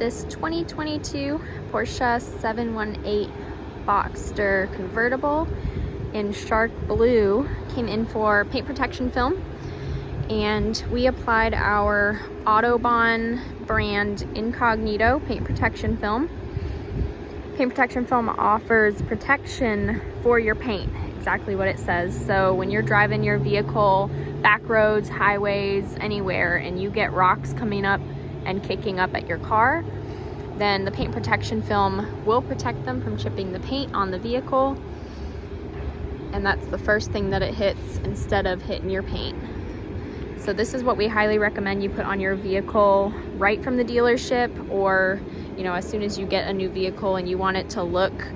this 2022 Porsche 718 Boxster convertible in shark blue. Came in for paint protection film, and we applied our Autobahn brand Incognito paint protection film. Paint protection film offers protection for your paint, exactly what it says. So when you're driving your vehicle back roads, highways, anywhere, and you get rocks coming up and kicking up at your car, then the paint protection film will protect them from chipping the paint on the vehicle, and that's the first thing that it hits instead of hitting your paint. So this is what we highly recommend you put on your vehicle right from the dealership, or you know, as soon as you get a new vehicle and you want it to look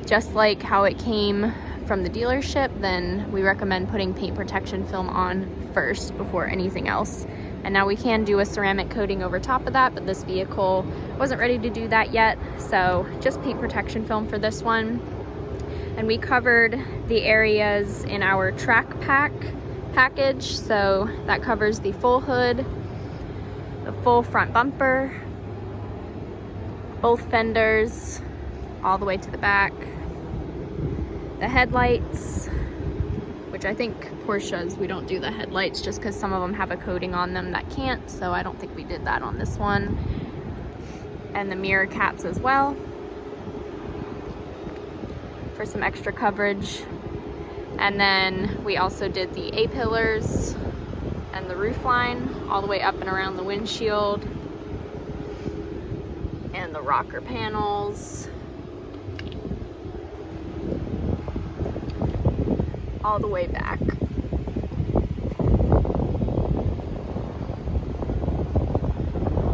just like how it came from the dealership, then we recommend putting paint protection film on first before anything else. And now we can do a ceramic coating over top of that, but this vehicle wasn't ready to do that yet, so just paint protection film for this one. And we covered the areas in our track package, so that covers the full hood, the full front bumper, both fenders all the way to the back, the headlights, which I think Porsches, we don't do the headlights just because some of them have a coating on them that can't, so I don't think we did that on this one. And the mirror caps as well for some extra coverage. And then we also did the A-pillars and the roofline all the way up and around the windshield, and the rocker panels all the way back.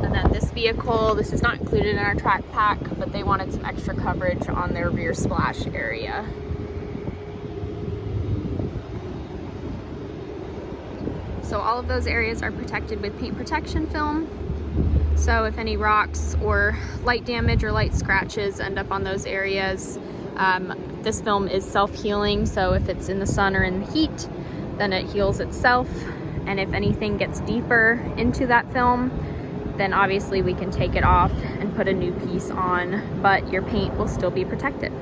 And then this vehicle, this is not included in our track pack, but they wanted some extra coverage on their rear splash area. So all of those areas are protected with paint protection film. So if any rocks or light damage or light scratches end up on those areas, this film is self-healing, so if it's in the sun or in the heat, then it heals itself. And if anything gets deeper into that film, then obviously we can take it off and put a new piece on, but your paint will still be protected.